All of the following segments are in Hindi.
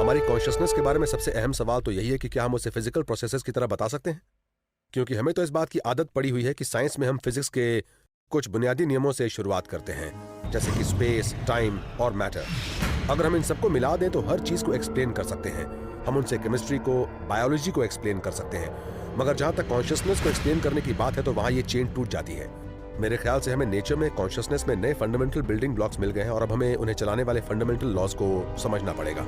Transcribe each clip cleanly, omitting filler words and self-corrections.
हमारी कॉन्शियसनेस के बारे में सबसे अहम सवाल तो यही है कि क्या हम उसे फिजिकल प्रोसेसेस की तरह बता सकते हैं? क्योंकि हमें तो इस बात की आदत पड़ी हुई है कि साइंस में हम फिजिक्स के कुछ बुनियादी नियमों से शुरुआत करते हैं, जैसे कि स्पेस, टाइम और मैटर। अगर हम इन सबको मिला दें तो हर चीज को एक्सप्लेन कर सकते हैं। हम उनसे केमिस्ट्री को, बायोलॉजी को एक्सप्लेन कर सकते हैं। मगर जहां तक कॉन्शियसनेस को एक्सप्लेन करने की बात है तो वहां ये चेन टूट जाती है। मेरे ख्याल से हमें नेचर में कॉन्शियसनेस में नए फंडामेंटल बिल्डिंग ब्लॉक्स मिल गए हैं और अब हमें उन्हें चलाने वाले फंडामेंटल लॉज को समझना पड़ेगा।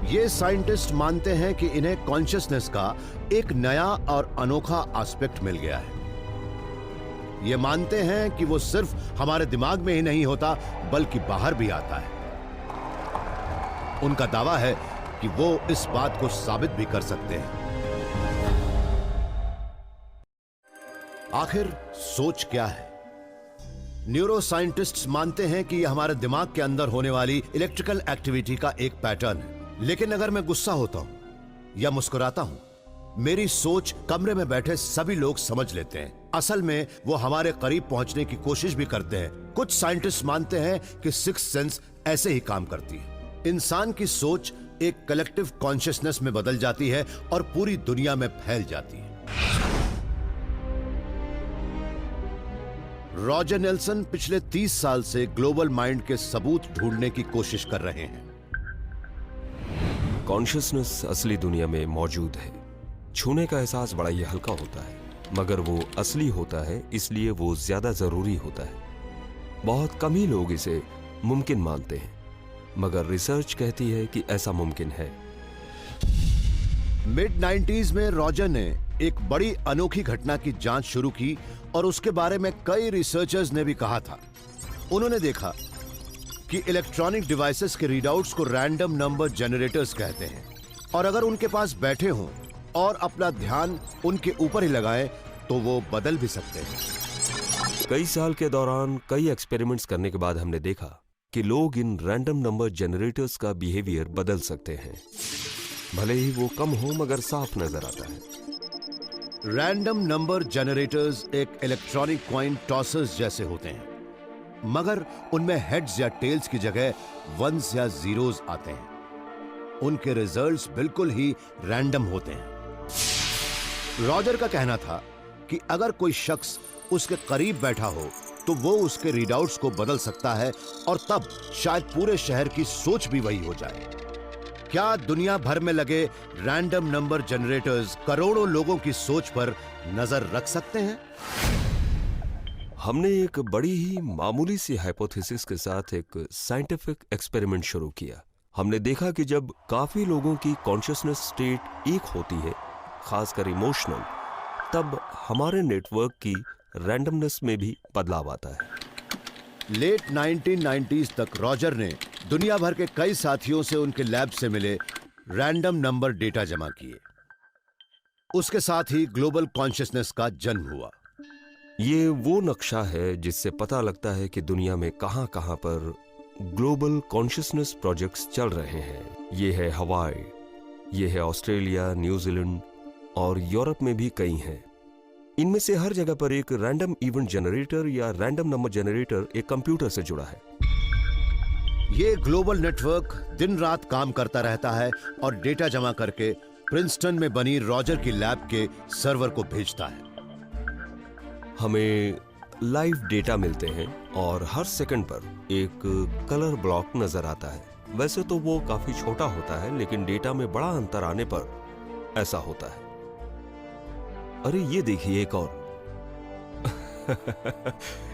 ये साइंटिस्ट मानते हैं कि इन्हें कॉन्शियसनेस का एक नया और अनोखा एस्पेक्ट मिल गया है। ये मानते हैं कि वो सिर्फ हमारे दिमाग में ही नहीं होता बल्कि बाहर भी आता है। उनका दावा है कि वो इस बात को साबित भी कर सकते हैं। आखिर सोच क्या है? न्यूरो साइंटिस्ट्स मानते हैं कि यह हमारे दिमाग के अंदर होने वाली इलेक्ट्रिकल एक्टिविटी का एक पैटर्न है। लेकिन अगर मैं गुस्सा होता हूं या मुस्कुराता हूं, मेरी सोच कमरे में बैठे सभी लोग समझ लेते हैं। असल में वो हमारे करीब पहुंचने की कोशिश भी करते हैं। कुछ साइंटिस्ट मानते हैं कि सिक्स्थ सेंस ऐसे ही काम करती है। इंसान की सोच एक कलेक्टिव कॉन्शियसनेस में बदल जाती है और पूरी दुनिया में फैल जाती है। रॉजर नेल्सन पिछले 30 साल से ग्लोबल माइंड के सबूत ढूंढने की कोशिश कर रहे हैं। कॉन्शियसनेस असली दुनिया में मौजूद है। छूने का एहसास बड़ा ही हल्का होता है, मगर वो असली होता है, इसलिए वो ज्यादा जरूरी होता है। बहुत कम ही लोग इसे मुमकिन मानते हैं, मगर रिसर्च कहती है कि ऐसा मुमकिन है। मिड 90s में रॉजर ने एक बड़ी अनोखी घटना की जांच शुरू की और उसके बारे में कई रिसर्चर्स ने भी कहा था। उन्होंने देखा कि इलेक्ट्रॉनिक डिवाइसेस के रीडआउट्स को रैंडम नंबर जनरेटर्स कहते हैं, और अगर उनके पास बैठे हों और अपना ध्यान उनके ऊपर ही लगाएं तो वो बदल भी सकते हैं। कई साल के दौरान कई एक्सपेरिमेंट्स करने के बाद हमने देखा कि लोग इन रैंडम नंबर जनरेटर्स का बिहेवियर बदल सकते हैं। भले ही वो कम हो, मगर साफ नजर आता है। रैंडम नंबर जनरेटर्स एक इलेक्ट्रॉनिक कॉइन टॉसर्स जैसे होते हैं, मगर उनमें हेड्स या टेल्स की जगह वंस या जीरोस आते हैं। उनके रिजल्ट्स बिल्कुल ही रैंडम होते हैं। रॉजर का कहना था कि अगर कोई शख्स उसके करीब बैठा हो तो वो उसके रीडआउट्स को बदल सकता है और तब शायद पूरे शहर की सोच भी वही हो जाए। क्या दुनिया भर में लगे रैंडम नंबर जनरेटर्स करोड़ों लोगों की सोच पर नजर रख सकते हैं? हमने एक बड़ी ही मामूली सी हाइपोथेसिस के साथ एक साइंटिफिक एक्सपेरिमेंट शुरू किया। हमने देखा कि जब काफी लोगों की कॉन्शियसनेस स्टेट एक होती है, खासकर इमोशनल, तब हमारे नेटवर्क की रैंडमनेस में भी बदलाव आता है। लेट 1990s तक रॉजर ने दुनिया भर के कई साथियों से उनके लैब से मिले रैंडम नंबर डेटा जमा किए। उसके साथ ही ग्लोबल कॉन्शियसनेस का जन्म हुआ। ये वो नक्शा है जिससे पता लगता है कि दुनिया में कहां-कहां पर ग्लोबल कॉन्शियसनेस प्रोजेक्ट्स चल रहे हैं। ये है हवाई, ये है ऑस्ट्रेलिया, न्यूजीलैंड और यूरोप में भी कई हैं। इनमें से हर जगह पर एक रैंडम इवेंट जनरेटर या रैंडम नंबर जनरेटर एक कंप्यूटर से जुड़ा है। ये ग्लोबल नेटवर्क दिन रात काम करता रहता है और डेटा जमा करके प्रिंसटन में बनी रॉजर की लैब के सर्वर को भेजता है। हमें लाइव डेटा मिलते हैं और हर सेकंड पर एक कलर ब्लॉक नजर आता है। वैसे तो वो काफी छोटा होता है, लेकिन डेटा में बड़ा अंतर आने पर ऐसा होता है। अरे ये देखिए एक और।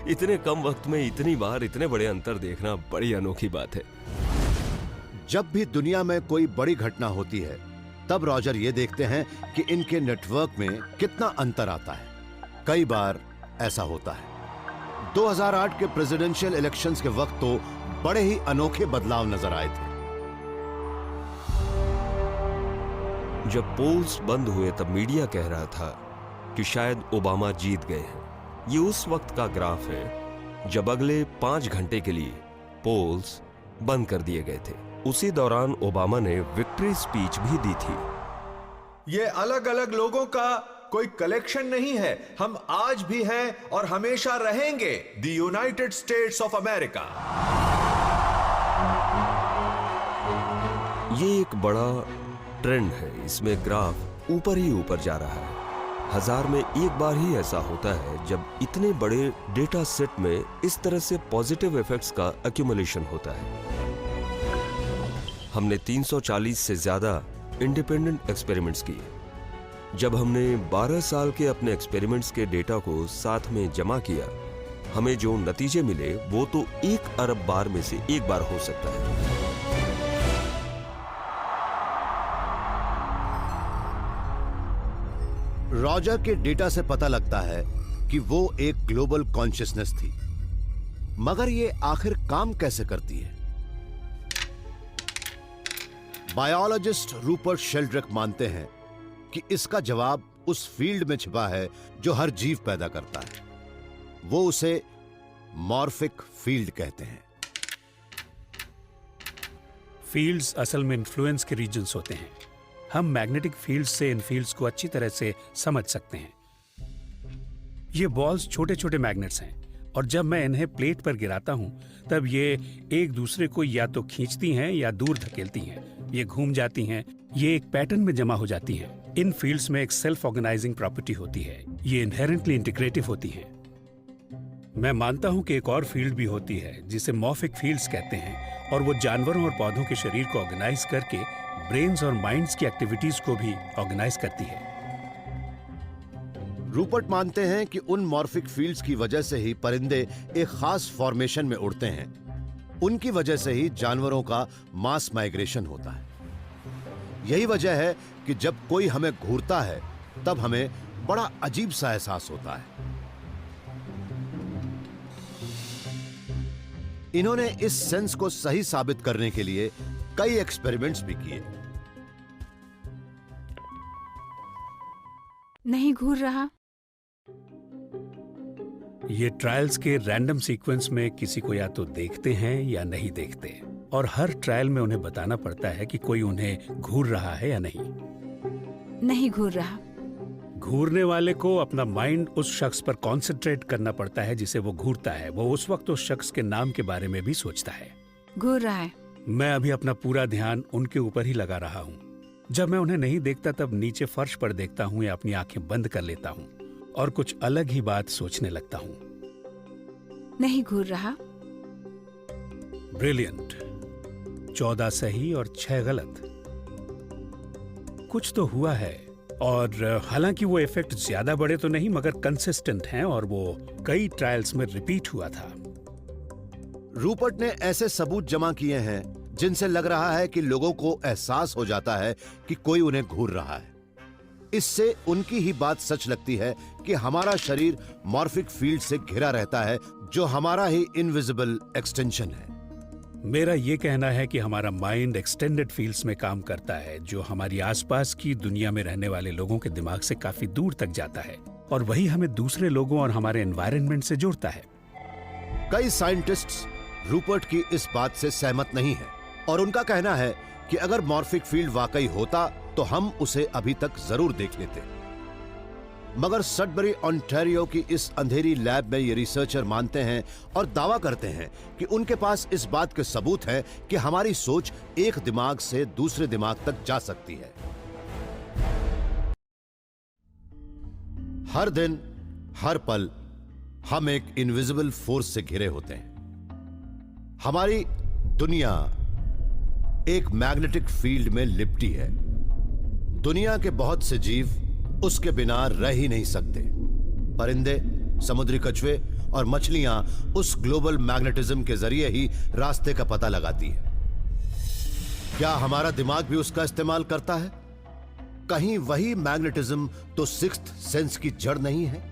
इतने कम वक्त में इतनी बार इतने बड़े अंतर देखना बड़ी अनोखी बात है। जब भी दुनिया में कोई बड़ी घटना होती है, तब रॉजर ये देखते हैं कि इनके नेटवर्क में कितना अंतर आता है। कई बार ऐसा होता है। 2008 के प्रेसिडेंशियल इलेक्शंस के वक्त तो बड़े ही अनोखे बदलाव नजर आए थे। जब पोल्स बंद हुए तब मीडिया कह रहा था कि शायद ओबामा जीत गए हैं। ये उस वक्त का ग्राफ है जब अगले 5 घंटे के लिए पोल्स बंद कर दिए गए थे। उसी दौरान ओबामा ने विक्ट्री स्पीच भी दी थी। ये अलग अलग लोगों का कोई कलेक्शन नहीं है। हम आज भी हैं और हमेशा रहेंगे the United states of America. ये एक बड़ा ट्रेंड है, इसमें ग्राफ ऊपर ही ऊपर जा रहा है। 1000 में एक बार ही ऐसा होता है जब इतने बड़े डेटा सेट में इस तरह से पॉजिटिव इफेक्ट्स का एक्यूमुलेशन होता है। हमने 340 से ज्यादा इंडिपेंडेंट एक्सपेरिमेंट्स किए। जब हमने 12 साल के अपने एक्सपेरिमेंट्स के डेटा को साथ में जमा किया, हमें जो नतीजे मिले वो तो 1 अरब बार में से एक बार हो सकता है। रॉजर के डेटा से पता लगता है कि वो एक ग्लोबल कॉन्शियसनेस थी, मगर ये आखिर काम कैसे करती है? बायोलॉजिस्ट रूपर्ट शेल्ड्रिक मानते हैं कि इसका जवाब उस फील्ड में छिपा है जो हर जीव पैदा करता है। वो उसे मॉर्फिक फील्ड कहते हैं। फील्ड्स असल में इन्फ्लुएंस के रीजन्स होते हैं। हम मैग्नेटिक फील्ड से इन फील्ड्स को अच्छी तरह से समझ सकते हैं। ये बॉल्स छोटे छोटे मैग्नेट्स हैं और जब मैं इन्हें प्लेट पर गिराता हूं तब ये एक दूसरे को या तो खींचती हैं या दूर धकेलती हैं। ये घूम जाती हैं, ये एक पैटर्न में जमा हो जाती हैं। इन फील्ड्स में एक सेल्फ ऑर्गेनाइजिंग प्रॉपर्टी होती है। ये इनहेरेंटली इंटीग्रेटिव होती हैं। मैं मानता हूं कि एक और फील्ड भी होती है जिसे मॉर्फिक फील्ड्स कहते हैं और वो जानवरों और पौधों के शरीर को ऑर्गेनाइज करके ब्रेन्स और माइंड्स की एक्टिविटीज को भी ऑर्गेनाइज करती है। रूपर्ट मानते हैं कि उन मॉर्फिक फील्ड्स की वजह से ही परिंदे एक खास फॉर्मेशन में उड़ते हैं। उनकी वजह से ही जानवरों का मास माइग्रेशन होता है। यही वजह है कि जब कोई हमें घूरता है तब हमें बड़ा अजीब सा एहसास होता है। इन्होंने इस सेंस को सही साबित करने के लिए कई एक्सपेरिमेंट्स भी किए। नहीं घूर रहा। ये ट्रायल्स के रैंडम सीक्वेंस में किसी को या तो देखते हैं या नहीं देखते, और हर ट्रायल में उन्हें बताना पड़ता है कि कोई उन्हें घूर रहा है या नहीं। नहीं घूर रहा। घूरने वाले को अपना माइंड उस शख्स पर कॉन्सेंट्रेट करना पड़ता है जिसे वो घूरता है। वो उस वक्त उस शख्स के नाम के बारे में भी सोचता है। घूर रहा है। मैं अभी अपना पूरा ध्यान उनके ऊपर ही लगा रहा हूँ। जब मैं उन्हें नहीं देखता तब नीचे फर्श पर देखता हूँ या अपनी आंखें बंद कर लेता हूँ और कुछ अलग ही बात सोचने लगता हूँ। नहीं घूर रहा। ब्रिलियंट। 14 सही और 6 गलत। कुछ तो हुआ है, और हालांकि वो इफेक्ट ज्यादा बड़े तो नहीं मगर कंसिस्टेंट हैं और वो कई ट्रायल्स में रिपीट हुआ था। रूपर्ट ने ऐसे सबूत जमा किए हैं जिनसे लग रहा है कि लोगों को एहसास हो जाता है कि कोई उन्हें घूर रहा है। इससे उनकी ही बात सच लगती है कि हमारा शरीर मॉर्फिक फील्ड से घिरा रहता है, जो हमारा ही इनविजिबल एक्सटेंशन है। मेरा ये कहना है कि हमारा माइंड एक्सटेंडेड फील्ड्स में काम करता है, जो हमारी आसपास की दुनिया में रहने वाले लोगों के दिमाग से काफी दूर तक जाता है, और वही हमें दूसरे लोगों और हमारे एनवायरनमेंट से जोड़ता है। कई साइंटिस्ट्स रूपर्ट की इस बात से सहमत नहीं है और उनका कहना है कि अगर मॉर्फिक फील्ड वाकई होता तो हम उसे अभी तक जरूर देख लेते। मगर सडबरी ओंटारियो की इस अंधेरी लैब में ये रिसर्चर मानते हैं और दावा करते हैं कि उनके पास इस बात के सबूत हैं कि हमारी सोच एक दिमाग से दूसरे दिमाग तक जा सकती है। हर दिन हर पल हम एक इनविजिबल फोर्स से घिरे होते हैं। हमारी दुनिया एक मैग्नेटिक फील्ड में लिपटी है। दुनिया के बहुत से जीव उसके बिना रह ही नहीं सकते। परिंदे, समुद्री कछुए और मछलियां उस ग्लोबल मैग्नेटिज्म के जरिए ही रास्ते का पता लगाती है। क्या हमारा दिमाग भी उसका इस्तेमाल करता है? कहीं वही मैग्नेटिज्म तो सिक्स्थ सेंस की जड़ नहीं है?